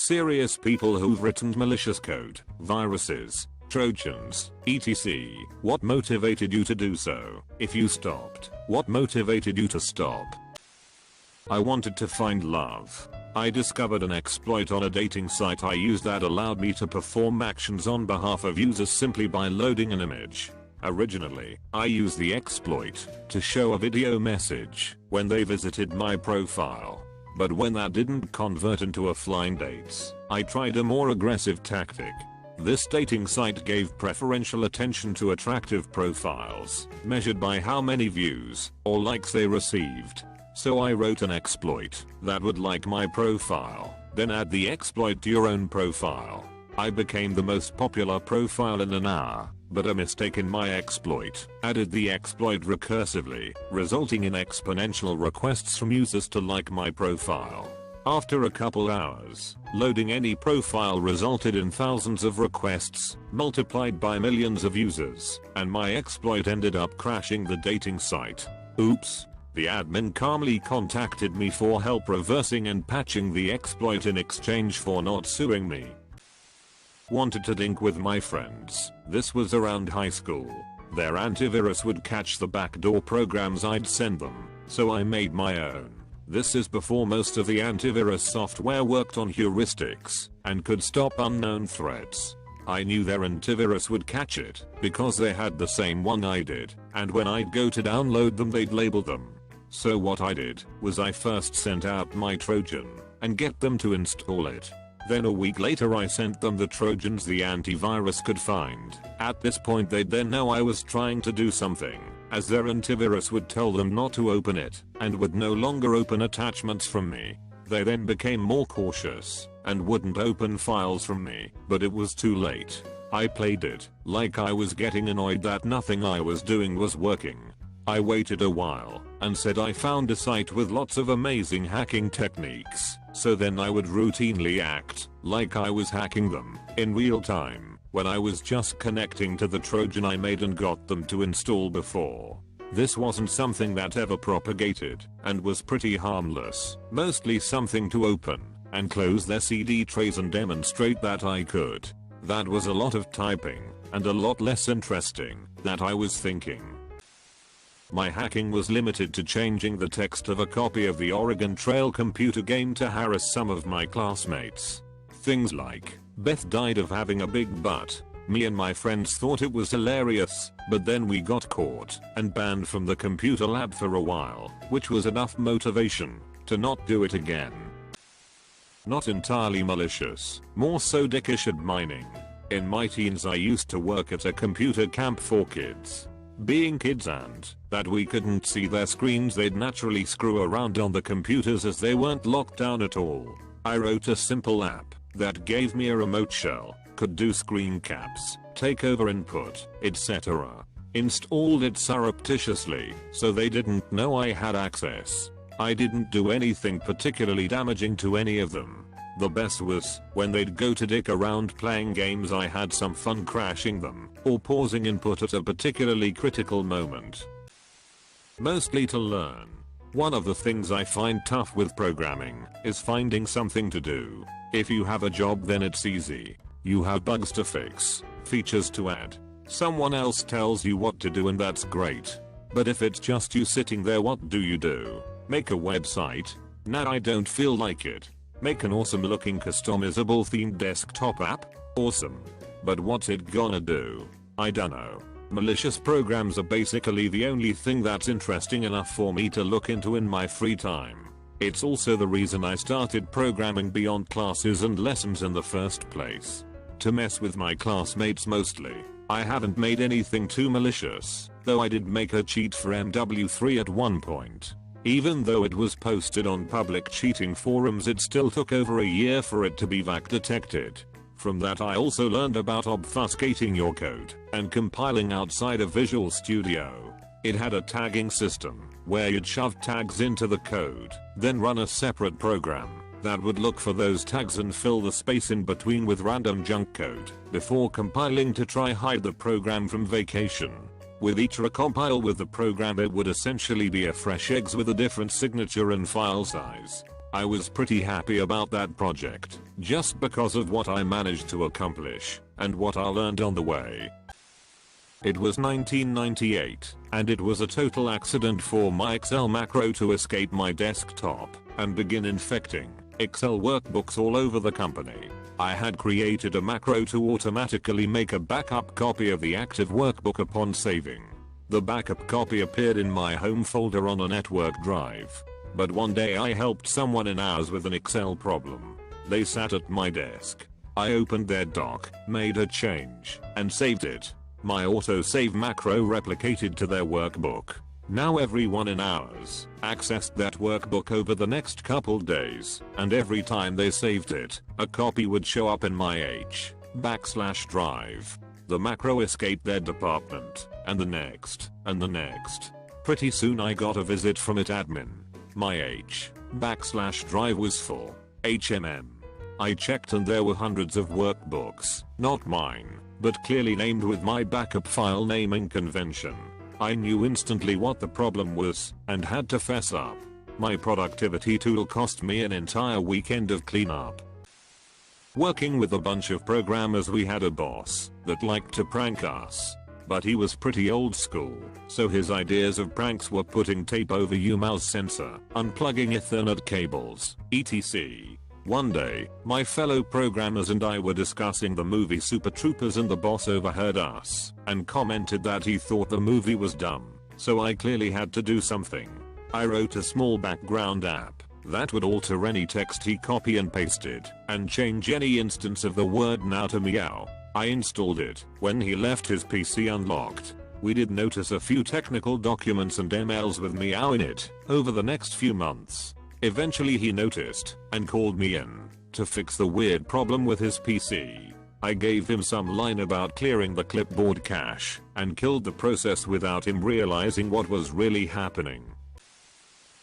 serious people who've written malicious code, viruses, Trojans, etc. What motivated you to do so? If you stopped, what motivated you to stop? I wanted to find love. I discovered an exploit on a dating site I used that allowed me to perform actions on behalf of users simply by loading an image. Originally, I used the exploit to show a video message when they visited my profile. But when that didn't convert into offline dates, I tried a more aggressive tactic. This dating site gave preferential attention to attractive profiles, measured by how many views or likes they received. So I wrote an exploit that would like my profile, then add the exploit to your own profile. I became the most popular profile in an hour, but a mistake in my exploit added the exploit recursively, resulting in exponential requests from users to like my profile. After a couple hours, loading any profile resulted in thousands of requests, multiplied by millions of users, and my exploit ended up crashing the dating site. Oops. The admin calmly contacted me for help reversing and patching the exploit in exchange for not suing me. Wanted to link with my friends. This was around high school. Their antivirus would catch the backdoor programs I'd send them, so I made my own. This is before most of the antivirus software worked on heuristics and could stop unknown threats. I knew their antivirus would catch it because they had the same one I did, and when I'd go to download them they'd label them. So what I did was I first sent out my Trojan and get them to install it. Then a week later I sent them the Trojans the antivirus could find. At this point they'd then know I was trying to do something, as their antivirus would tell them not to open it and would no longer open attachments from me. They then became more cautious and wouldn't open files from me, but it was too late. I played it like I was getting annoyed that nothing I was doing was working. I waited a while and said I found a site with lots of amazing hacking techniques, so then I would routinely act like I was hacking them in real time when I was just connecting to the Trojan I made and got them to install before. This wasn't something that ever propagated and was pretty harmless, mostly something to open and close their CD trays and demonstrate that I could. That was a lot of typing and a lot less interesting than I was thinking. My hacking was limited to changing the text of a copy of the Oregon Trail computer game to harass some of my classmates. Things like, Beth died of having a big butt. Me and my friends thought it was hilarious, but then we got caught and banned from the computer lab for a while, which was enough motivation to not do it again. Not entirely malicious, more so dickish admining. In my teens I used to work at a computer camp for kids. Being kids and that we couldn't see their screens, they'd naturally screw around on the computers as they weren't locked down at all. I wrote a simple app that gave me a remote shell, could do screen caps, take over input, etc. Installed it surreptitiously so they didn't know I had access. I didn't do anything particularly damaging to any of them. The best was when they'd go to dick around playing games, I had some fun crashing them or pausing input at a particularly critical moment. Mostly to learn. One of the things I find tough with programming is finding something to do. If you have a job then it's easy. You have bugs to fix, features to add. Someone else tells you what to do and that's great. But if it's just you sitting there, what do? Make a website? Nah, I don't feel like it. Make an awesome looking customizable themed desktop app? Awesome. But what's it gonna do? I dunno. Malicious programs are basically the only thing that's interesting enough for me to look into in my free time. It's also the reason I started programming beyond classes and lessons in the first place. To mess with my classmates mostly. I haven't made anything too malicious, though I did make a cheat for MW3 at one point. Even though it was posted on public cheating forums, it still took over a year for it to be VAC detected. From that I also learned about obfuscating your code and compiling outside of Visual Studio. It had a tagging system where you'd shove tags into the code, then run a separate program that would look for those tags and fill the space in between with random junk code before compiling to try hide the program from vacation. With each recompile with the program, it would essentially be a fresh eggs with a different signature and file size. I was pretty happy about that project, just because of what I managed to accomplish, and what I learned on the way. It was 1998, and it was a total accident for my Excel macro to escape my desktop and begin infecting Excel workbooks all over the company. I had created a macro to automatically make a backup copy of the active workbook upon saving. The backup copy appeared in my home folder on a network drive. But one day I helped someone in hours with an Excel problem. They sat at my desk. I opened their doc, made a change, and saved it. My autosave macro replicated to their workbook. Now everyone in ours accessed that workbook over the next couple days, and every time they saved it, a copy would show up in my H/drive. The macro escaped their department, and the next, and the next. Pretty soon I got a visit from it admin. My H/drive was full. I checked and there were hundreds of workbooks, not mine, but clearly named with my backup file naming convention. I knew instantly what the problem was, and had to fess up. My productivity tool cost me an entire weekend of cleanup. Working with a bunch of programmers, we had a boss that liked to prank us. But he was pretty old school, so his ideas of pranks were putting tape over your mouse sensor, unplugging Ethernet cables, etc. One day, my fellow programmers and I were discussing the movie Super Troopers, and the boss overheard us and commented that he thought the movie was dumb, so I clearly had to do something. I wrote a small background app that would alter any text he copy and pasted and change any instance of the word now to meow. I installed it when he left his PC unlocked. We did notice a few technical documents and emails with meow in it over the next few months. Eventually he noticed and called me in to fix the weird problem with his PC. I gave him some line about clearing the clipboard cache and killed the process without him realizing what was really happening.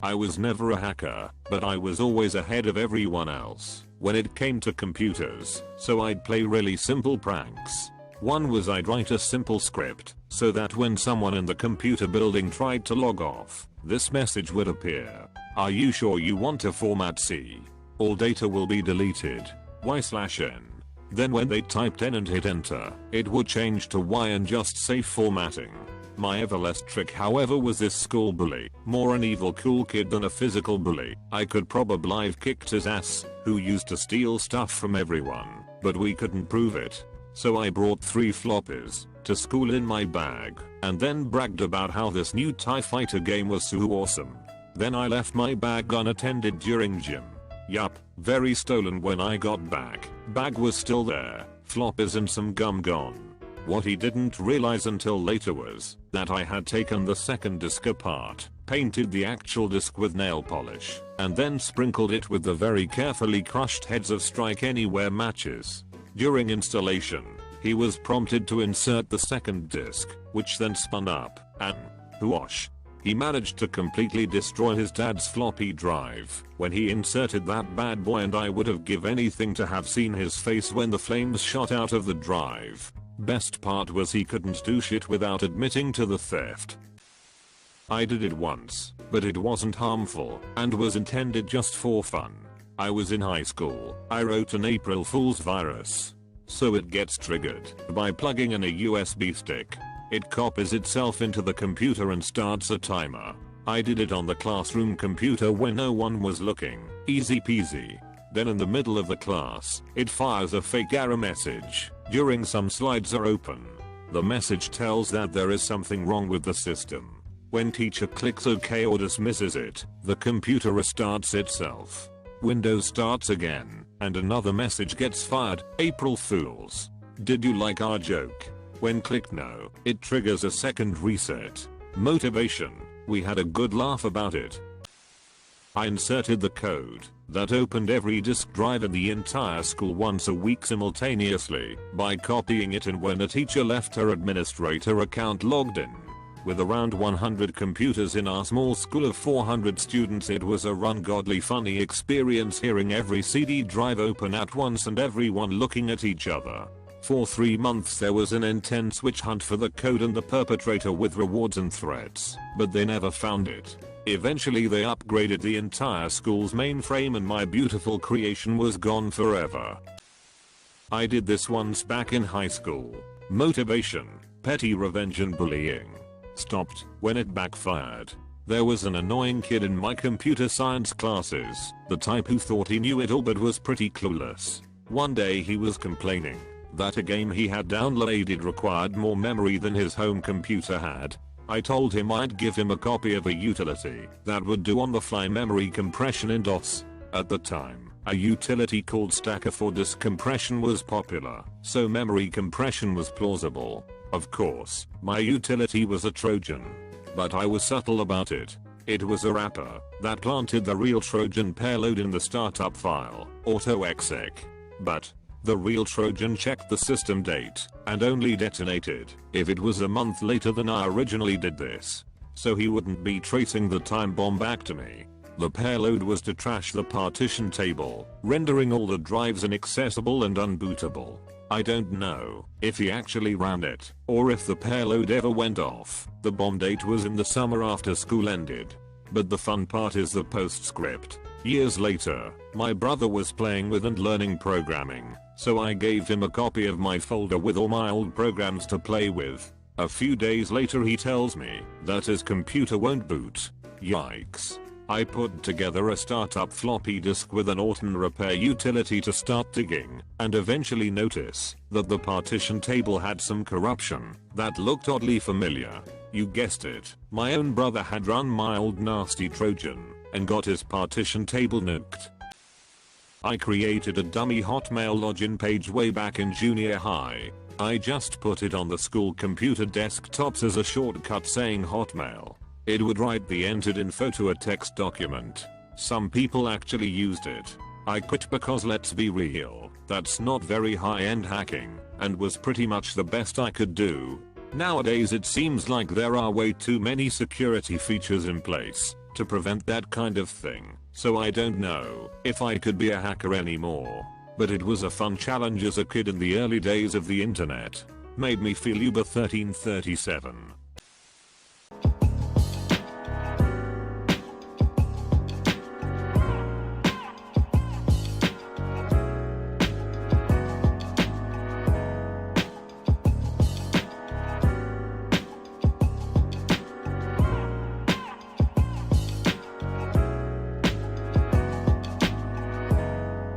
I was never a hacker, but I was always ahead of everyone else when it came to computers, so I'd play really simple pranks. One was I'd write a simple script so that when someone in the computer building tried to log off, this message would appear. Are you sure you want to format C? All data will be deleted. Y/N. Then when they typed N and hit enter, it would change to Y and just say formatting. My everlast trick, however, was this school bully, more an evil cool kid than a physical bully. I could probably have kicked his ass, who used to steal stuff from everyone, but we couldn't prove it. So I brought 3 floppies to school in my bag, and then bragged about how this new TIE fighter game was so awesome. Then I left my bag unattended during gym. Yup, very stolen when I got back. Bag was still there, floppies and some gum gone. What he didn't realize until later was that I had taken the second disc apart, painted the actual disc with nail polish, and then sprinkled it with the very carefully crushed heads of Strike Anywhere matches. During installation, he was prompted to insert the second disc, which then spun up, and whoosh. He managed to completely destroy his dad's floppy drive when he inserted that bad boy, and I would have given anything to have seen his face when the flames shot out of the drive. Best part was he couldn't do shit without admitting to the theft. I did it once, but it wasn't harmful and was intended just for fun. I was in high school. I wrote an April Fool's virus. So it gets triggered by plugging in a USB stick. It copies itself into the computer and starts a timer. I did it on the classroom computer when no one was looking. Easy peasy. Then in the middle of the class, it fires a fake error message during some slides are open. The message tells that there is something wrong with the system. When teacher clicks OK or dismisses it, the computer restarts itself. Windows starts again, and another message gets fired. April Fools. Did you like our joke? When click no, it triggers a second reset. Motivation. We had a good laugh about it. I inserted the code that opened every disk drive in the entire school once a week simultaneously by copying it, and when a teacher left, her administrator account logged in. With around 100 computers in our small school of 400 students, it was a ungodly funny experience hearing every CD drive open at once and everyone looking at each other. For 3 months there was an intense witch hunt for the code and the perpetrator with rewards and threats, but they never found it. Eventually they upgraded the entire school's mainframe and my beautiful creation was gone forever. I did this once back in high school. Motivation, petty revenge and bullying. Stopped when it backfired. There was an annoying kid in my computer science classes, the type who thought he knew it all but was pretty clueless. One day he was complaining that a game he had downloaded required more memory than his home computer had. I told him I'd give him a copy of a utility that would do on-the-fly memory compression in DOS. At the time, a utility called Stacker for disk compression was popular, so memory compression was plausible. Of course, my utility was a Trojan. But I was subtle about it. It was a wrapper that planted the real Trojan payload in the startup file, autoexec. But the real Trojan checked the system date and only detonated if it was a month later than I originally did this. So he wouldn't be tracing the time bomb back to me. The payload was to trash the partition table, rendering all the drives inaccessible and unbootable. I don't know if he actually ran it or if the payload ever went off. The bomb date was in the summer after school ended. But the fun part is the postscript. Years later, my brother was playing with and learning programming, so I gave him a copy of my folder with all my old programs to play with. A few days later he tells me that his computer won't boot. Yikes. I put together a startup floppy disk with an auto repair utility to start digging, and eventually notice that the partition table had some corruption that looked oddly familiar. You guessed it, my own brother had run my old nasty Trojan and got his partition table nuked. I created a dummy Hotmail login page way back in junior high. I just put it on the school computer desktops as a shortcut saying Hotmail. It would write the entered info to a text document. Some people actually used it. I quit because let's be real, that's not very high-end hacking, and was pretty much the best I could do. Nowadays it seems like there are way too many security features in place to prevent that kind of thing, so I don't know if I could be a hacker anymore. But it was a fun challenge as a kid in the early days of the internet. Made me feel Uber 1337.